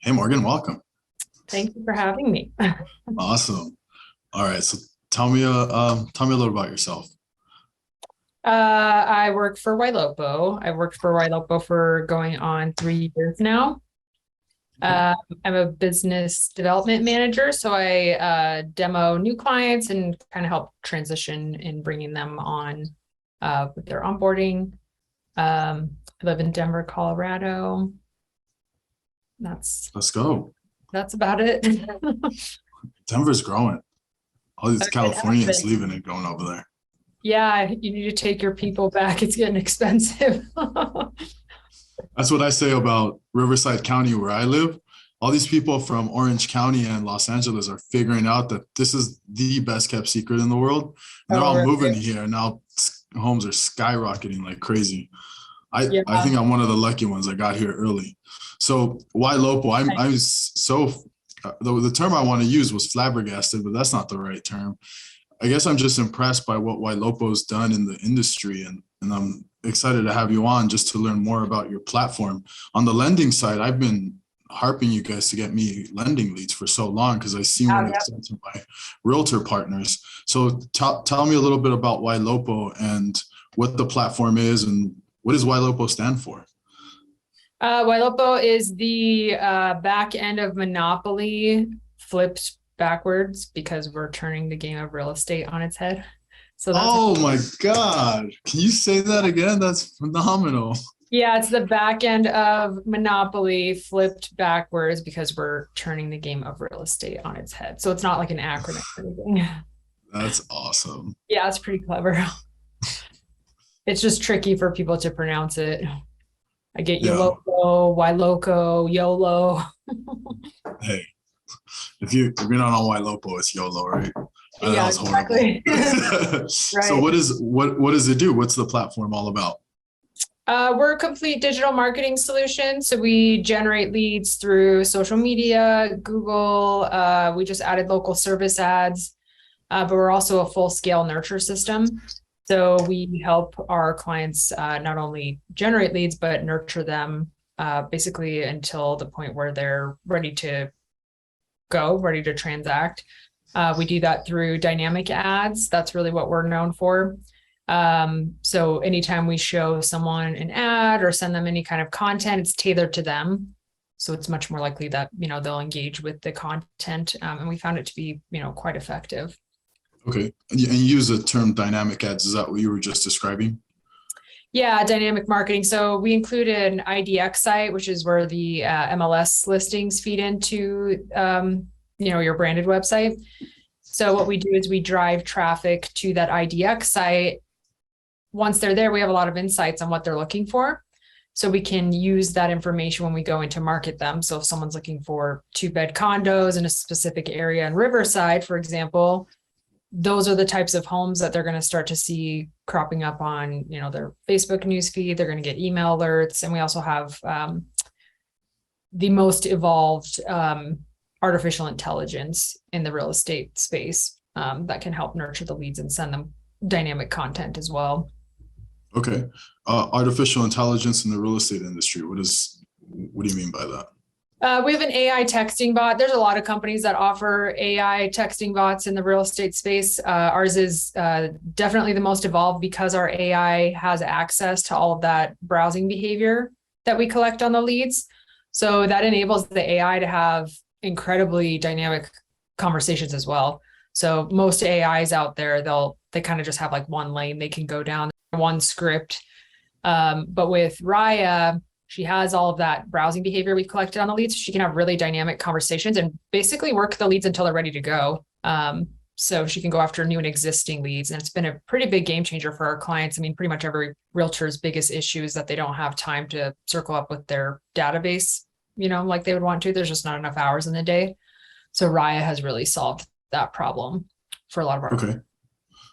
Hey Morgan, welcome. Thank you for having me. Awesome. All right, so tell me a little about yourself. I work for YLOPO. I worked for YLOPO for going on 3 years now. Okay, I'm a business development manager, so I demo new clients and kind of help transition in bringing them on with their onboarding. I live in Denver, Colorado. That's let's go. that's about it. Denver's growing. All these It has Californians been. leaving and going over there. Yeah, you need to take your people back. It's getting expensive. That's what I say about Riverside County, where I live. All these people from Orange County and Los Angeles are figuring out that this is the best kept secret in the world. And they're Oh, all moving really? here. Now homes are skyrocketing like crazy. I Yeah. think I'm one of the lucky ones. I got here early. So why Lopo? I'm so the term I want to use was flabbergasted, but that's not the right term. I guess I'm just impressed by what YLOPO's done in the industry, and I'm excited to have you on just to learn more about your platform. On the lending side, I've been harping you guys to get me lending leads for so long because I seen what it's done to my realtor partners. So tell me a little bit about YLOPO and what the platform is and what does YLOPO stand for? YLOPO is the back end of Monopoly flipped backwards because we're turning the game of real estate on its head. So that's Oh my God. Can you say that again? That's phenomenal. yeah, it's the back end of Monopoly flipped backwards because we're turning the game of real estate on its head. So it's not like an acronym or anything. That's awesome. Yeah, it's pretty clever. It's just tricky for people to pronounce it. I get Yeah. YLOPO, YLOCO, YOLO. Hey, if you're not on YLOPO, it's YOLO, right? That Yeah, was horrible. exactly. So Right. what does it do? What's the platform all about? We're a complete digital marketing solution. So we generate leads through social media, Google. We just added local service ads, but we're also a full scale nurture system. So we help our clients not only generate leads, but nurture them basically until the point where they're ready to go, ready to transact. We do that through dynamic ads. That's really what we're known for. So anytime we show someone an ad or send them any kind of content, it's tailored to them. So it's much more likely that, they'll engage with the content. And we found it to be, quite effective. Okay. And you use the term dynamic ads. Is that what you were just describing? Yeah, dynamic marketing. So we included an IDX site, which is where the MLS listings feed into, your branded website. So what we do is we drive traffic to that IDX site. Once they're there, we have a lot of insights on what they're looking for. So we can use that information when we go into market them. So if someone's looking for 2-bed condos in a specific area in Riverside, for example, those are the types of homes that they're going to start to see cropping up on, their Facebook newsfeed. They're going to get email alerts. And we also have the most evolved artificial intelligence in the real estate space that can help nurture the leads and send them dynamic content as well. Okay. Artificial intelligence in the real estate industry. What do you mean by that? We have an AI texting bot. There's a lot of companies that offer AI texting bots in the real estate space. Ours is definitely the most evolved because our AI has access to all of that browsing behavior that we collect on the leads. So that enables the AI to have incredibly dynamic conversations as well. So most AIs out there, they kind of just have like one lane they can go down, one script. But with Raya, she has all of that browsing behavior we've collected on the leads. She can have really dynamic conversations and basically work the leads until they're ready to go. So she can go after new and existing leads. And it's been a pretty big game changer for our clients. I mean, pretty much every realtor's biggest issue is that they don't have time to circle up with their database, like they would want to. There's just not enough hours in the day. So Raya has really solved that problem for a lot of our. Okay.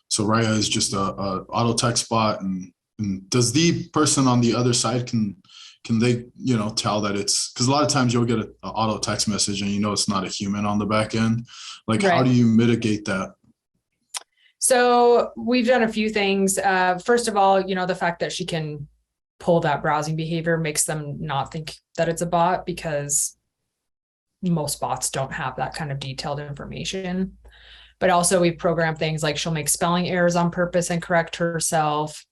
So Raya is just a auto text bot, and does the person on the other side can they tell that it's, because a lot of times you'll get an auto text message and it's not a human on the back end. Like, how Right. do you mitigate that? So we've done a few things. First of all, the fact that she can pull that browsing behavior makes them not think that it's a bot because most bots don't have that kind of detailed information. But also we program things like she'll make spelling errors on purpose and correct herself.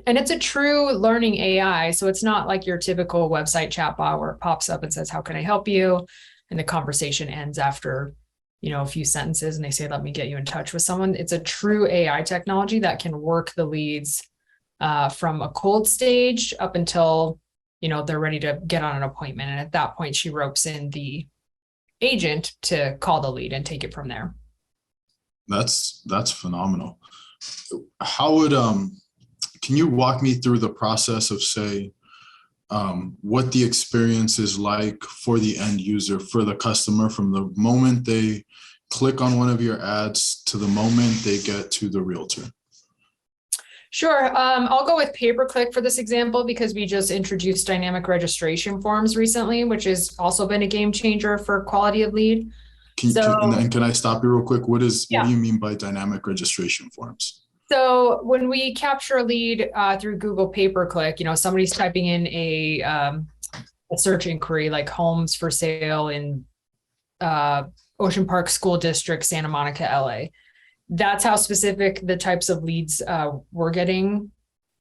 And it's a true learning AI. So it's not like your typical website chatbot where it pops up and says, how can I help you? And the conversation ends after, a few sentences and they say, let me get you in touch with someone. It's a true AI technology that can work the leads from a cold stage up until, they're ready to get on an appointment. And at that point, she ropes in the agent to call the lead and take it from there. That's phenomenal. How would, can you walk me through the process of, say, what the experience is like for the end user, for the customer, from the moment they click on one of your ads to the moment they get to the realtor? Sure. I'll go with pay-per-click for this example because we just introduced dynamic registration forms recently, which has also been a game changer for quality of lead. Can I stop you real quick? What do you mean by dynamic registration forms? So when we capture a lead through Google pay-per-click, somebody's typing in a search inquiry like homes for sale in Ocean Park School District, Santa Monica, LA. That's how specific the types of leads we're getting.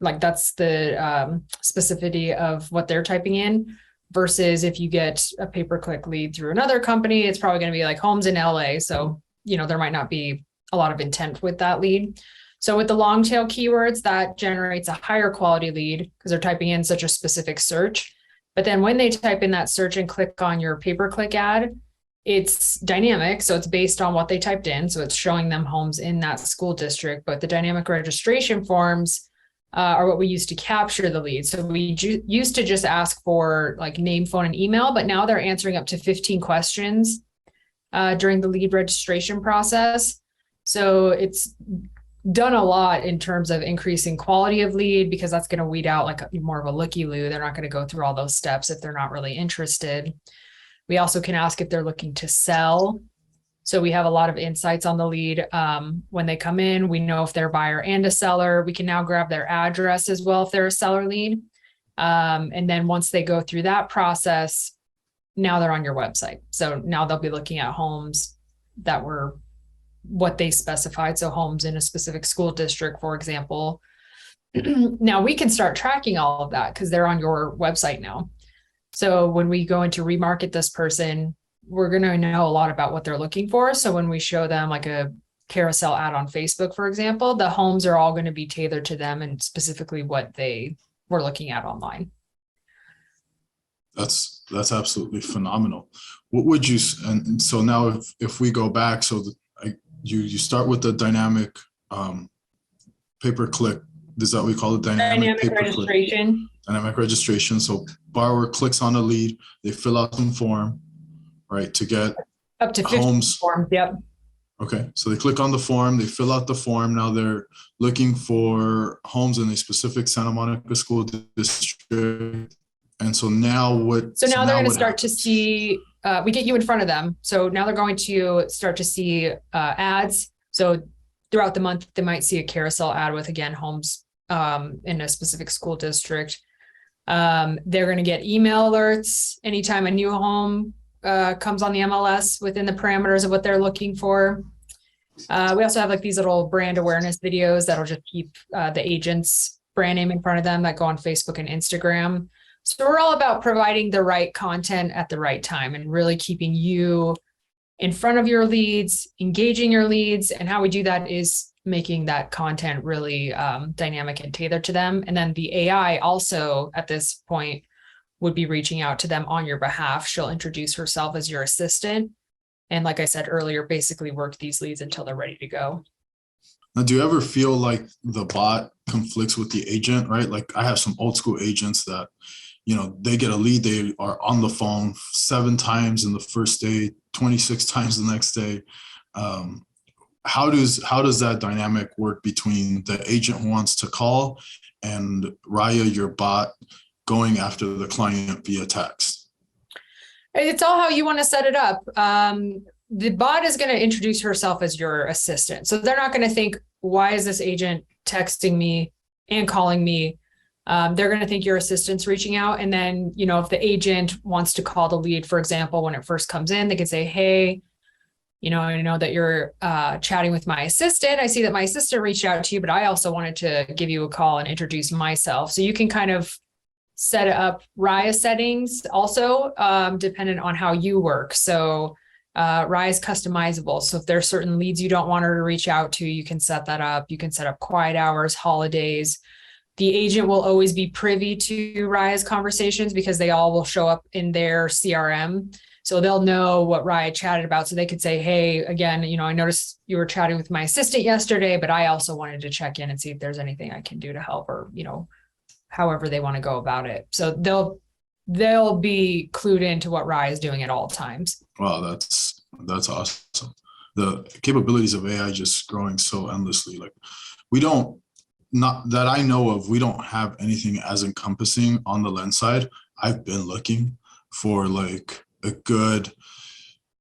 Like that's the specificity of what they're typing in. Versus if you get a pay-per-click lead through another company, it's probably going to be like homes in LA. So, there might not be a lot of intent with that lead. So with the long tail keywords, that generates a higher quality lead because they're typing in such a specific search. But then when they type in that search and click on your pay-per-click ad, it's dynamic. So it's based on what they typed in. So it's showing them homes in that school district, but the dynamic registration forms are what we use to capture the lead. So we used to just ask for like name, phone, and email, but now they're answering up to 15 questions during the lead registration process. So it's done a lot in terms of increasing quality of lead because that's going to weed out like more of a looky-loo. They're not going to go through all those steps if they're not really interested. We also can ask if they're looking to sell. So we have a lot of insights on the lead. When they come in, we know if they're a buyer and a seller. We can now grab their address as well if they're a seller lead. And then once they go through that process, now they're on your website. So now they'll be looking at homes that were what they specified. So homes in a specific school district, for example. Now we can start tracking all of that because they're on your website now. So when we go in to remarket this person, we're going to know a lot about what they're looking for. So when we show them like a carousel ad on Facebook, for example, the homes are all going to be tailored to them and specifically what they were looking at online. That's absolutely phenomenal. What would you, and so now if we go back, so you start with the dynamic pay-per-click, is that what we call it? Dynamic registration. Dynamic registration. So borrower clicks on a lead, they fill out some form, right, to get up to 50 homes. Forms. Yep. Okay, so they click on the form, they fill out the form. Now they're looking for homes in a specific Santa Monica school district. And so now what? So now they're going to start to see, we get you in front of them. So now they're going to start to see ads. So throughout the month, they might see a carousel ad with, again, homes in a specific school district. They're going to get email alerts anytime a new home comes on the MLS within the parameters of what they're looking for. We also have like these little brand awareness videos that'll just keep the agent's brand name in front of them that go on Facebook and Instagram. So we're all about providing the right content at the right time and really keeping you in front of your leads, engaging your leads. And how we do that is making that content really dynamic and tailored to them. And then the AI also at this point would be reaching out to them on your behalf. She'll introduce herself as your assistant. And like I said earlier, basically work these leads until they're ready to go. Now, do you ever feel like the bot conflicts with the agent, right? Like I have some old school agents that, they get a lead, they are on the phone 7 times in the first day, 26 times the next day. How does that dynamic work between the agent who wants to call and Raya, your bot, going after the client via text? It's all how you want to set it up. The bot is going to introduce herself as your assistant. So they're not going to think, why is this agent texting me and calling me? they're going to think your assistant's reaching out. And then, you know, if the agent wants to call the lead, for example, when it first comes in, they can say, hey, you know, I know that you're chatting with my assistant. I see that my assistant reached out to you, but I also wanted to give you a call and introduce myself. So you can kind of set up Raya settings also, dependent on how you work. So Raya is customizable. So if there's certain leads you don't want her to reach out to, you can set that up. You can set up quiet hours, holidays. The agent will always be privy to Raya's conversations because they all will show up in their CRM. So they'll know what Raya chatted about. So they could say, hey, again, you know, I noticed you were chatting with my assistant yesterday, but I also wanted to check in and see if there's anything I can do to help, or, you know, however they want to go about it. So they'll be clued into what Raya is doing at all times. Wow, that's awesome. The capabilities of AI just growing so endlessly. Like, not that I know of, we don't have anything as encompassing on the lens side. I've been looking for like a good,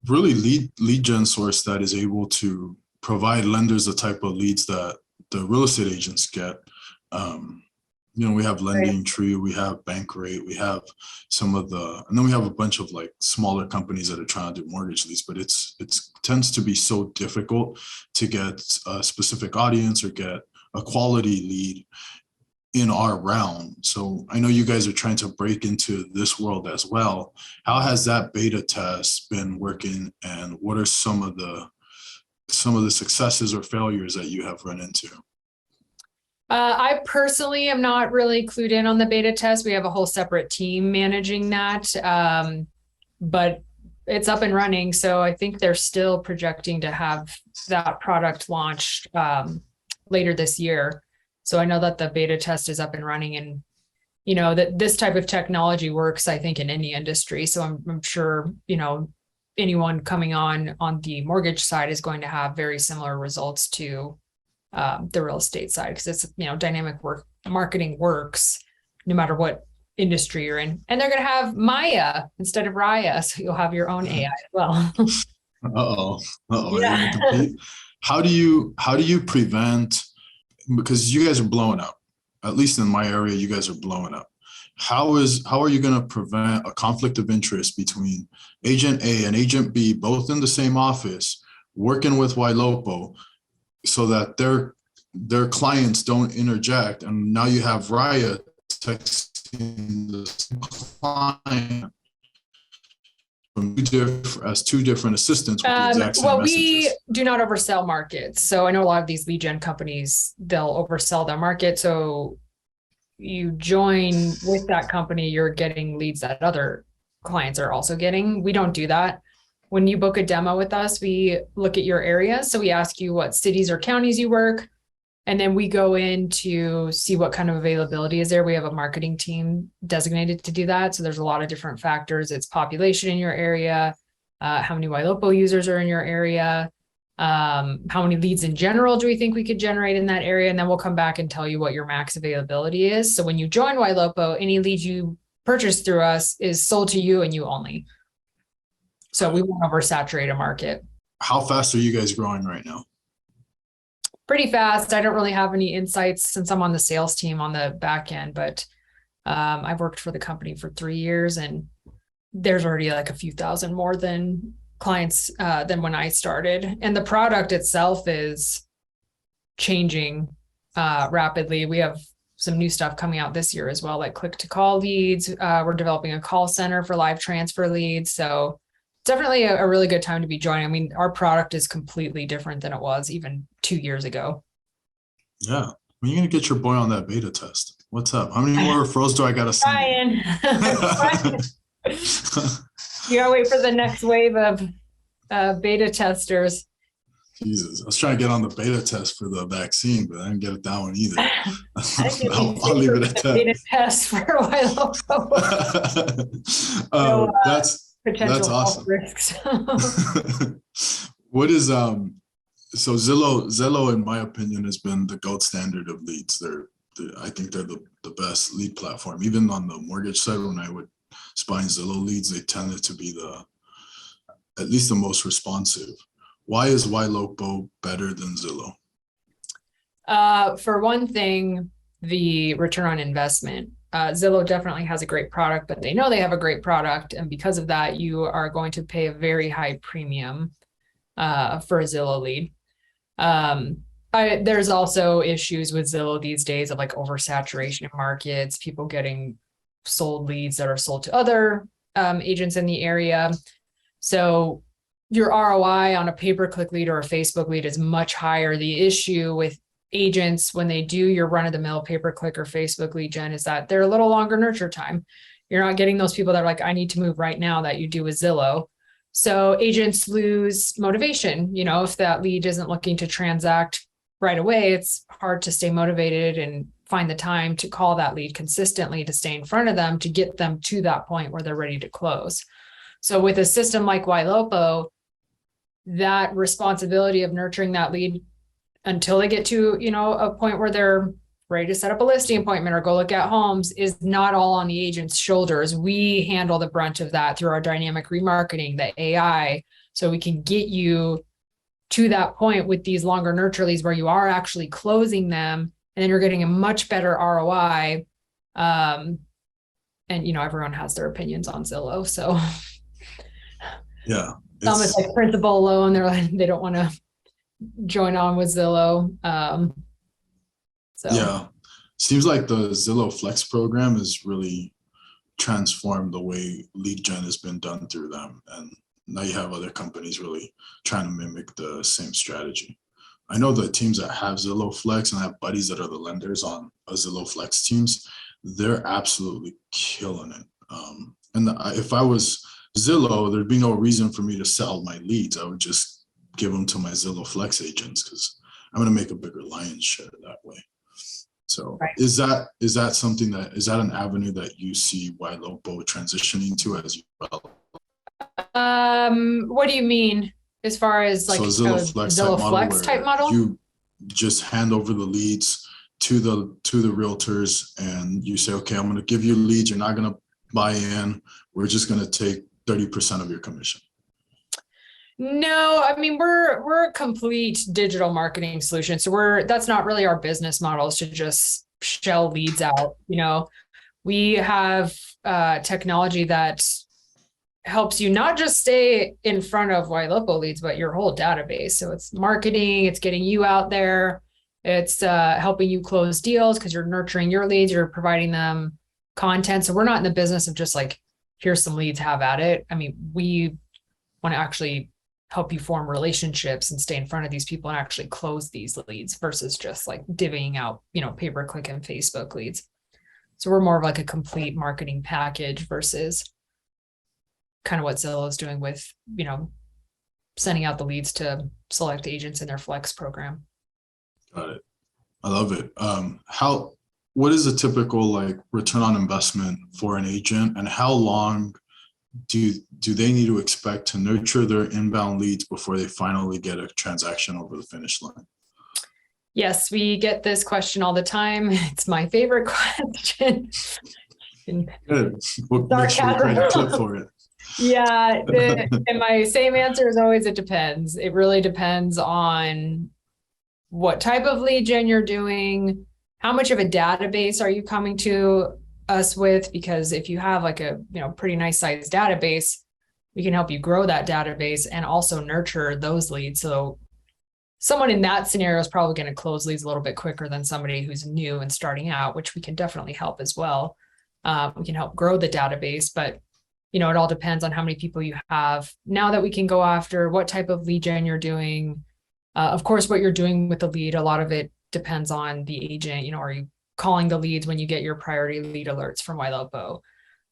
really lead gen source that is able to provide lenders the type of leads that the real estate agents get. You know, we have Lending Tree, we have Bankrate, we have and then we have a bunch of like smaller companies that are trying to do mortgage leads, but it tends to be so difficult to get a specific audience or get a quality lead in our realm. So I know you guys are trying to break into this world as well. How has that beta test been working, and what are some of the successes or failures that you have run into? I personally am not really clued in on the beta test. We have a whole separate team managing that, but it's up and running. So I think they're still projecting to have that product launched later this year. So I know that the beta test is up and running, and you know that this type of technology works, I think, in any industry. So I'm sure, you know, anyone coming on the mortgage side is going to have very similar results to the real estate side, because it's, you know, dynamic marketing works no matter what industry you're in. And they're going to have Maya instead of Raya, so you'll have your own AI as well. Yeah. How do you prevent, because you guys are blowing up, at least in my area, you guys are blowing up. How are you going to prevent a conflict of interest between agent A and agent B, both in the same office, working with YLOPO, so that their clients don't interject, and now you have Raya texting the client from two different assistants with the exact same messages? We do not oversell markets. So I know a lot of these lead gen companies, they'll oversell their market. So you join with that company, you're getting leads that other clients are also getting. We don't do that. When you book a demo with us, we look at your area. So we ask you what cities or counties you work, and then we go in to see what kind of availability is there. We have a marketing team designated to do that. So there's a lot of different factors. It's population in your area, how many YLOPO users are in your area, how many leads in general do we think we could generate in that area, and then we'll come back and tell you what your max availability is. So when you join YLOPO, any lead you purchase through us is sold to you and you only. So we won't oversaturate a market. How fast are you guys growing right now? Pretty fast. I don't really have any insights since I'm on the sales team on the back end, but I've worked for the company for 3 years, and there's already like a few thousand more than clients than when I started. And the product itself is changing rapidly. We have some new stuff coming out this year as well, like click to call leads. We're developing a call center for live transfer leads. So definitely a really good time to be joining. I mean, our product is completely different than it was even 2 years ago. Yeah. When are you going to get your boy on that beta test? What's up? How many more referrals do I got to send? Ryan. You gotta wait for the next wave of beta testers. Jesus, I was trying to get on the beta test for the vaccine, but I didn't get that one either. I'll leave it at that. Beta test for a while. That's awesome. Risks. What is so Zillow, in my opinion, has been the gold standard of leads. I think they're the best lead platform. Even on the mortgage side, when I would spine Zillow leads, they tended to be at least the most responsive. Why is YLOPO better than Zillow? For one thing, the return on investment. Zillow definitely has a great product, but they know they have a great product. And because of that, you are going to pay a very high premium for a Zillow lead. There's also issues with Zillow these days of like oversaturation in markets, people getting sold leads that are sold to other agents in the area. So your ROI on a pay-per-click lead or a Facebook lead is much higher. The issue with agents when they do your run-of-the-mill pay-per-click or Facebook lead gen is that they're a little longer nurture time. You're not getting those people that are like, I need to move right now, that you do with Zillow. So agents lose motivation. You know, if that lead isn't looking to transact right away, it's hard to stay motivated and find the time to call that lead consistently, to stay in front of them, to get them to that point where they're ready to close. So with a system like YLOPO, that responsibility of nurturing that lead until they get to, you know, a point where they're ready to set up a listing appointment or go look at homes is not all on the agent's shoulders. We handle the brunt of that through our dynamic remarketing, the AI, so we can get you to that point with these longer nurture leads where you are actually closing them, and then you're getting a much better ROI. And, you know, everyone has their opinions on Zillow. So Yeah. some it's like principal alone. They're like, they don't want to join on with Zillow. So yeah, seems like the Zillow Flex program has really transformed the way lead gen has been done through them. And now you have other companies really trying to mimic the same strategy. I know the teams that have Zillow Flex, and I have buddies that are the lenders on a Zillow Flex teams, they're absolutely killing it. If I was Zillow, there'd be no reason for me to sell my leads. I would just give them to my Zillow Flex agents because I'm going to make a bigger lion's share that way. So right. Is that something is that an avenue that you see YLOPO transitioning to as well? What do you mean as far as like Zillow Flex type model? You just hand over the leads to the realtors and you say, okay, I'm going to give you leads. You're not going to buy in. We're just going to take 30% of your commission. No, I mean, we're a complete digital marketing solution. So that's not really our business model, is to just shell leads out. You know, we have technology that helps you not just stay in front of YLOPO leads, but your whole database. So it's marketing, it's getting you out there, it's helping you close deals because you're nurturing your leads, you're providing them content. So we're not in the business of just like, here's some leads, have at it. I mean, we want to actually help you form relationships and stay in front of these people and actually close these leads versus just like divvying out, you know, pay-per-click and Facebook leads. So we're more of like a complete marketing package versus kind of what Zillow is doing with, you know, sending out the leads to select agents in their Flex program. Got it. I love it. What is a typical like return on investment for an agent, and how long do they need to expect to nurture their inbound leads before they finally get a transaction over the finish line? Yes, we get this question all the time. It's my favorite question. Good. We'll make sure we create a clip for it. Yeah, and my same answer is always, it depends. It really depends on what type of lead gen you're doing, how much of a database are you coming to us with, because if you have like a, you know, pretty nice sized database, we can help you grow that database and also nurture those leads. So someone in that scenario is probably going to close leads a little bit quicker than somebody who's new and starting out, which we can definitely help as well. We can help grow the database, but you know, it all depends on how many people you have. Now that we can go after what type of lead gen you're doing, of course, what you're doing with the lead, a lot of it depends on the agent. You know, are you calling the leads when you get your priority lead alerts from YLOPO?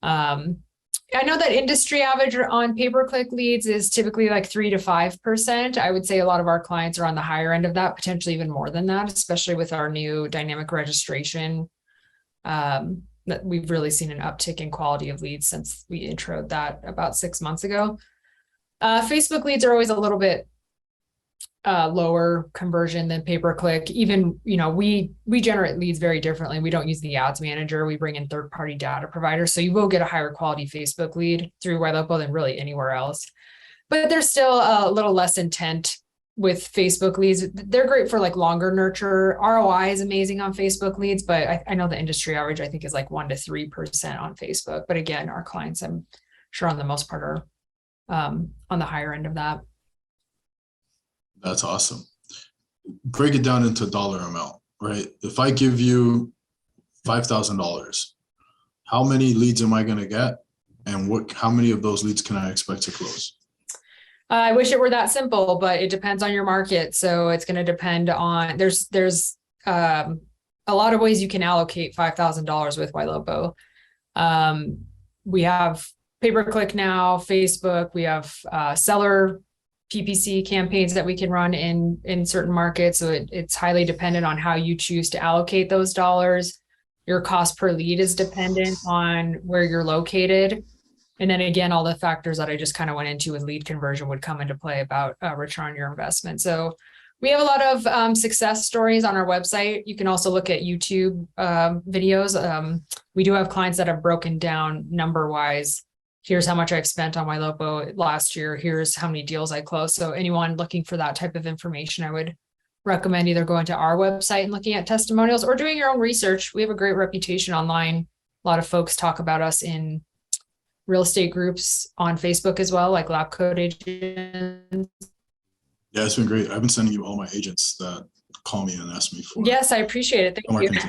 I know that industry average on pay-per-click leads is typically like 3 to 5%. I would say a lot of our clients are on the higher end of that, potentially even more than that, especially with our new dynamic registration. That we've really seen an uptick in quality of leads since we introed that about 6 months ago. Facebook leads are always a little bit lower conversion than pay-per-click. Even, you know, we generate leads very differently. We don't use the ads manager. We bring in third-party data providers. So you will get a higher quality Facebook lead through YLOPO than really anywhere else. But there's still a little less intent with Facebook leads. They're great for like longer nurture. ROI is amazing on Facebook leads, but I know the industry average, I think, is like 1 to 3% on Facebook. But again, our clients, I'm sure on the most part, are on the higher end of that. That's awesome. Break it down into dollar amount, right? If I give you $5,000, how many leads am I going to get? And how many of those leads can I expect to close? I wish it were that simple, but it depends on your market. So it's going to depend on, there's a lot of ways you can allocate $5,000 with YLOPO. We have pay-per-click now, Facebook, we have seller PPC campaigns that we can run in certain markets. So it's highly dependent on how you choose to allocate those dollars. Your cost per lead is dependent on where you're located. And then again, all the factors that I just kind of went into with lead conversion would come into play about return on your investment. So we have a lot of success stories on our website. You can also look at YouTube videos. We do have clients that have broken down number-wise. Here's how much I've spent on YLOPO last year. Here's how many deals I closed. So anyone looking for that type of information, I would recommend either going to our website and looking at testimonials or doing your own research. We have a great reputation online. A lot of folks talk about us in real estate groups on Facebook as well, like Lab Code Agents. Yeah, it's been great. I've been sending you all my agents that call me and ask me for. Yes, I appreciate it. Thank you.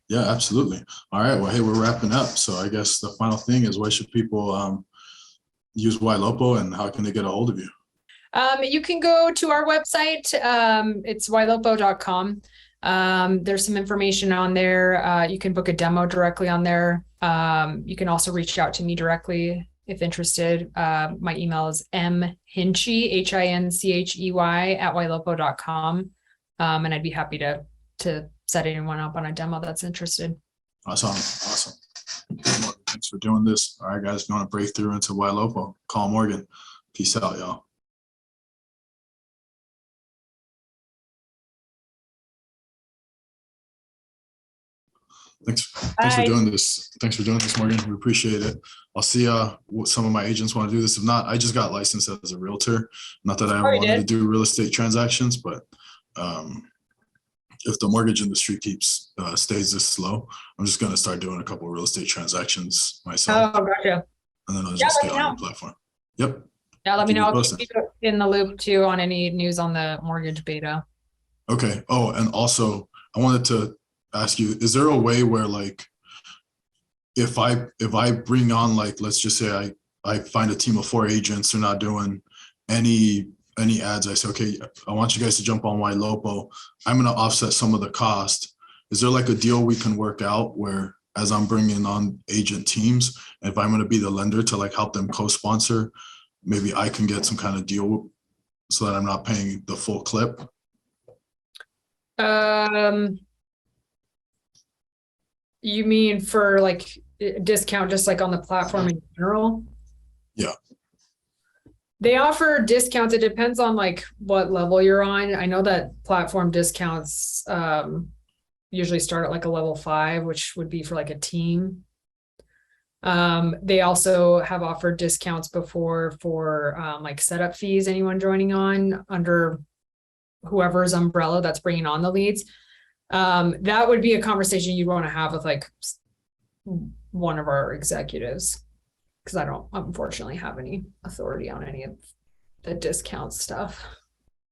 Yeah, absolutely. All right. Well, hey, we're wrapping up. So I guess the final thing is, why should people use YLOPO and how can they get a hold of you? You can go to our website. It's YLOPO.com. There's some information on there. You can book a demo directly on there. You can also reach out to me directly if interested. My email is mhinchey, HINCHEY @YLOPO.com. And I'd be happy to set anyone up on a demo that's interested. Awesome. Awesome. Thanks for doing this. All right, guys, if you want to break through into YLOPO, call Morgan. Peace out, y'all. Thanks for doing this. Thanks for doing this, Morgan. We appreciate it. I'll see what some of my agents want to do this. If not, I just got licensed as a realtor. Not that I ever wanted to do real estate transactions, but if the mortgage industry stays this slow, I'm just going to start doing a couple of real estate transactions myself. Oh, gotcha. And then I'll just get on your platform. Yep. Yeah, let me know. I'll keep you in the loop too on any news on the mortgage beta. Okay. Oh, and also I wanted to ask you, is there a way where, like, if I bring on, like, let's just say I find a team of 4 agents, they're not doing any ads, I say, okay, I want you guys to jump on YLOPO, I'm going to offset some of the cost. Is there like a deal we can work out where, as I'm bringing on agent teams, if I'm going to be the lender to like help them co-sponsor, maybe I can get some kind of deal so that I'm not paying the full clip? You mean for like a discount, just like on the platform in general? Yeah. They offer discounts. It depends on like what level you're on. I know that platform discounts usually start at like a level 5, which would be for like a team. They also have offered discounts before for like setup fees, anyone joining on under whoever's umbrella that's bringing on the leads. That would be a conversation you'd want to have with like one of our executives, because I don't unfortunately have any authority on any of the discount stuff.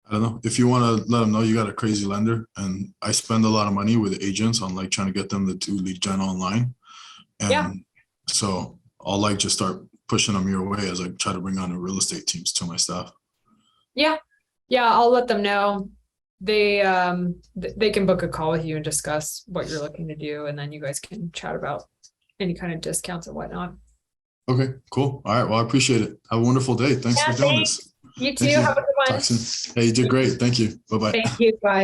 I don't know. If you want to let them know you got a crazy lender, and I spend a lot of money with agents on like trying to get them to do lead gen online. And yeah, so I'll like just start pushing them your way as I try to bring on the real estate teams to my staff. Yeah. Yeah. I'll let them know. They can book a call with you and discuss what you're looking to do. And then you guys can chat about any kind of discounts and whatnot. Okay, cool. All right. Well, I appreciate it. Have a wonderful day. Thanks for doing this. You too. Have a good one. Hey, you did great. Thank you. Bye-bye. Thank you. Bye.